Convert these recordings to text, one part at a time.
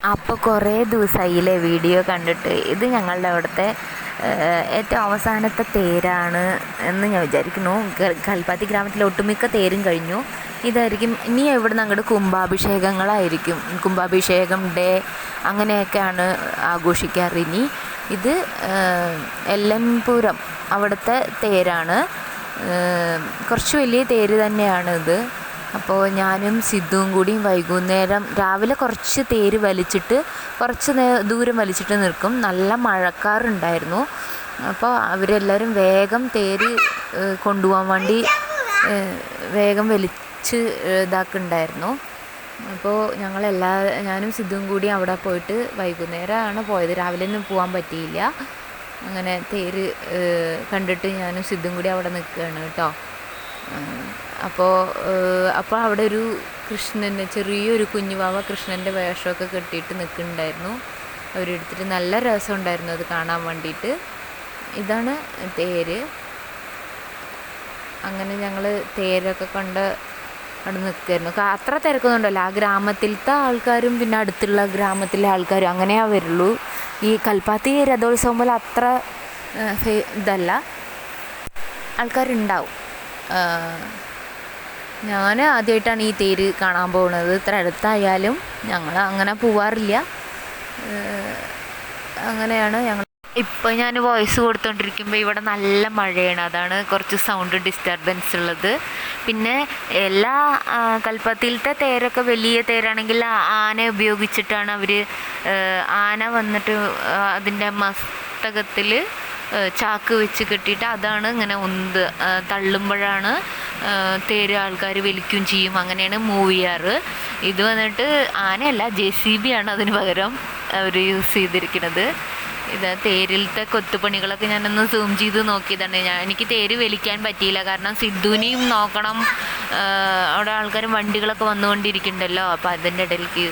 അപ്പോൾ കുറേ ദിവസമായില്ലേ വീഡിയോ കണ്ടിട്ട്. ഇത് ഞങ്ങളുടെ അവിടുത്തെ ഏറ്റവും അവസാനത്തെ തേരാണ് എന്ന് ഞാൻ വിചാരിക്കുന്നു. കൽപ്പാത്തി ഗ്രാമത്തിലെ ഒട്ടുമിക്ക തേരും കഴിഞ്ഞു. ഇതായിരിക്കും ഇനി ഇവിടുന്ന് അങ്ങോട്ട് കുംഭാഭിഷേകങ്ങളായിരിക്കും. കുംഭാഭിഷേകം ഡേ അങ്ങനെയൊക്കെയാണ് ആഘോഷിക്കാറ്. ഇനി ഇത് എല്ലൻപുരം അവിടുത്തെ തേരാണ്. കുറച്ച് വലിയ തേര് തന്നെയാണ് ഇത്. അപ്പോൾ ഞാനും സിദ്ധുവും കൂടി വൈകുന്നേരം രാവിലെ കുറച്ച് തേര് വലിച്ചിട്ട് കുറച്ച് ദൂരം വലിച്ചിട്ട് നിൽക്കും. നല്ല മഴക്കാറുണ്ടായിരുന്നു. അപ്പോൾ അവരെല്ലാവരും വേഗം തേര് കൊണ്ടുപോകാൻ വേണ്ടി വേഗം വലിച്ച് ഇതാക്കുന്നുണ്ടായിരുന്നു. അപ്പോൾ ഞാനും സിദ്ധുവും കൂടി അവിടെ പോയിട്ട് വൈകുന്നേരമാണ് പോയത്. രാവിലെ ഒന്നും പോകാൻ പറ്റിയില്ല. അങ്ങനെ തേര് കണ്ടിട്ട് ഞാനും സിദ്ധുവും കൂടി അവിടെ നിൽക്കുകയാണ് കേട്ടോ. അപ്പോൾ അവിടെ ഒരു കൃഷ്ണൻ്റെ ചെറിയൊരു കുഞ്ഞുവാവ കൃഷ്ണൻ്റെ വേഷമൊക്കെ കെട്ടിയിട്ട് നിൽക്കുന്നുണ്ടായിരുന്നു. അവരെടുത്തിട്ട് നല്ല രസമുണ്ടായിരുന്നു അത് കാണാൻ വേണ്ടിയിട്ട്. ഇതാണ് തേര്. അങ്ങനെ ഞങ്ങൾ തേരൊക്കെ കണ്ട് അവിടെ നിൽക്കുമായിരുന്നു. അത്ര തിരക്കൊന്നും ഉണ്ടല്ലോ. ആ ഗ്രാമത്തിലത്തെ ആൾക്കാരും പിന്നെ അടുത്തുള്ള ഗ്രാമത്തിലെ ആൾക്കാരും അങ്ങനെയാ വരുള്ളൂ. ഈ കൽപ്പാത്തി രഥോത്സവം പോലെ അത്ര ഇതല്ല, ആൾക്കാരുണ്ടാവും. ഞാൻ ആദ്യമായിട്ടാണ് ഈ തേര് കാണാൻ പോകുന്നത്. ഇത്ര അടുത്തായാലും ഞങ്ങൾ അങ്ങനെ പോവാറില്ല. അങ്ങനെയാണ് ഞങ്ങൾ. ഇപ്പോൾ ഞാൻ വോയിസ് കൊടുത്തുകൊണ്ടിരിക്കുമ്പോൾ ഇവിടെ നല്ല മഴയാണ്. അതാണ് കുറച്ച് സൗണ്ട് ഡിസ്റ്റർബൻസ് ഉള്ളത്. പിന്നെ എല്ലാ കൽപ്പാത്തിയിലത്തെ തേരൊക്കെ വലിയ തേരാണെങ്കിൽ ആന ഉപയോഗിച്ചിട്ടാണ് അവർ ആന വന്നിട്ട് അതിൻ്റെ മസ്തകത്തിൽ ചാക്ക് വെച്ച് കെട്ടിയിട്ട് അതാണ് ഇങ്ങനെ തള്ളുമ്പോഴാണ് തേര് ആൾക്കാർ വലിക്കുകയും ചെയ്യും. അങ്ങനെയാണ് മൂവ് ചെയ്യാറ്. ഇത് വന്നിട്ട് ആനയല്ല, JCB ആണ് അതിന് പകരം അവർ യൂസ് ചെയ്തിരിക്കുന്നത്. ഇത് തേരിലത്തെ കൊത്തുപണികളൊക്കെ ഞാനൊന്ന് സൂം ചെയ്ത് നോക്കിയതാണ്. എനിക്ക് തേര് വലിക്കാൻ പറ്റിയില്ല, കാരണം സിദ്ധുവിനെയും നോക്കണം. അവിടെ ആൾക്കാരും വണ്ടികളൊക്കെ വന്നുകൊണ്ടിരിക്കുന്നുണ്ടല്ലോ. അപ്പോൾ അതിൻ്റെ ഇടയിലേക്ക്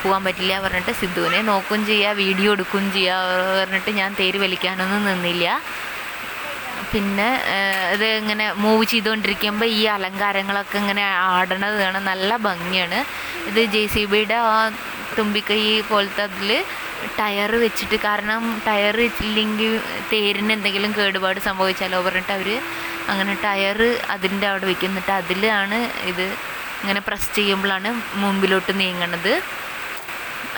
പോകാൻ പറ്റില്ല പറഞ്ഞിട്ട് സിദ്ധുവിനെ നോക്കുകയും ചെയ്യുക, വീഡിയോ എടുക്കുകയും ചെയ്യുക പറഞ്ഞിട്ട് ഞാൻ തേര് വലിക്കാനൊന്നും നിന്നില്ല. പിന്നെ ഇത് ഇങ്ങനെ മൂവ് ചെയ്തുകൊണ്ടിരിക്കുമ്പോൾ ഈ അലങ്കാരങ്ങളൊക്കെ ഇങ്ങനെ ആടണത് കാണാൻ നല്ല ഭംഗിയാണ്. ഇത് JCBയുടെ ആ തുമ്പിക്കൈ പോലത്തെ അതിൽ ടയർ വെച്ചിട്ട്, കാരണം ടയർ ഇല്ലെങ്കിൽ തേരിന് എന്തെങ്കിലും കേടുപാട് സംഭവിച്ചാലോ പറഞ്ഞിട്ട് അവർ അങ്ങനെ ടയർ അതിൻ്റെ അവിടെ വെക്കുന്നിട്ട് അതിലാണ് ഇത് ഇങ്ങനെ പ്രസ് ചെയ്യുമ്പോഴാണ് മുമ്പിലോട്ട് നീങ്ങണത്.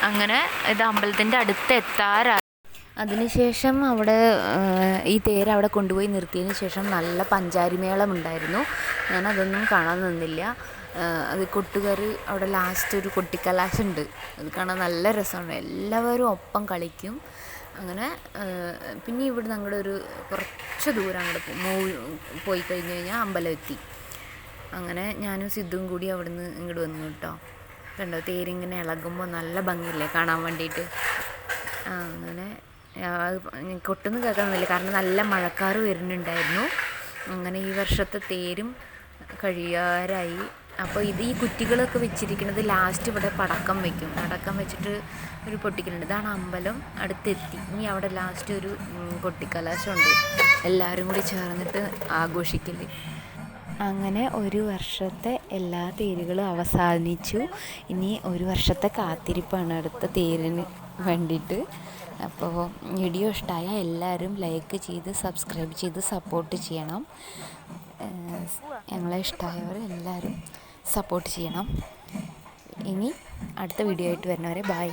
അങ്ങനെ ഇത് അമ്പലത്തിൻ്റെ അടുത്ത് എത്താറായി. അതിനുശേഷം അവിടെ ഈ തേര് അവിടെ കൊണ്ടുപോയി നിർത്തിയതിന് ശേഷം നല്ല പഞ്ചാരിമേളം ഉണ്ടായിരുന്നു. ഞാനതൊന്നും കാണാൻ നിന്നില്ല. അത് കൊട്ടുകാർ അവിടെ ലാസ്റ്റ് ഒരു കൊട്ടിക്കലാശുണ്ട്, അത് കാണാൻ നല്ല രസമാണ്. എല്ലാവരും ഒപ്പം കളിക്കും. അങ്ങനെ പിന്നെ ഇവിടെ ഞങ്ങളുടെ ഒരു കുറച്ച് ദൂരം അങ്ങോട്ട് പോയി കഴിഞ്ഞ് കഴിഞ്ഞാൽ അമ്പലം എത്തി. അങ്ങനെ ഞാനും സിദ്ധുവും കൂടി അവിടുന്ന് ഇങ്ങോട്ട് വന്നു കേട്ടോ. കണ്ടോ തേരിങ്ങനെ ഇളകുമ്പോൾ നല്ല ഭംഗിയില്ലേ കാണാൻ വേണ്ടിയിട്ട്. അങ്ങനെ കൊട്ടൊന്നും കേൾക്കാനൊന്നുമില്ല, കാരണം നല്ല മഴക്കാർ വരുന്നുണ്ടായിരുന്നു. അങ്ങനെ ഈ വർഷത്തെ തേരും കഴിയാറായി. അപ്പോൾ ഈ കുറ്റികളൊക്കെ വെച്ചിരിക്കുന്നത് ലാസ്റ്റ് ഇവിടെ പടക്കം വയ്ക്കും. പടക്കം വെച്ചിട്ട് ഒരു പൊട്ടിക്കലുണ്ട്. ഇതാണ് അമ്പലം, അടുത്തെത്തി. ഇനി അവിടെ ലാസ്റ്റ് ഒരു കൊട്ടിക്കലാശമുണ്ട്, എല്ലാവരും കൂടി ചേർന്നിട്ട് ആഘോഷിക്കൽ. അങ്ങനെ ഒരു വർഷത്തെ എല്ലാ തേരുകളും അവസാനിച്ചു. ഇനി ഒരു വർഷത്തെ കാത്തിരിപ്പാണ് അടുത്ത തേരിന് വേണ്ടിയിട്ട്. അപ്പോൾ വീഡിയോ ഇഷ്ടമായ എല്ലാവരും ലൈക്ക് ചെയ്ത് സബ്സ്ക്രൈബ് ചെയ്ത് സപ്പോർട്ട് ചെയ്യണം. ഞങ്ങളെ ഇഷ്ടമായവർ എല്ലാവരും സപ്പോർട്ട് ചെയ്യണം. ഇനി അടുത്ത വീഡിയോ ആയിട്ട് വരുന്നവരെ ബൈ.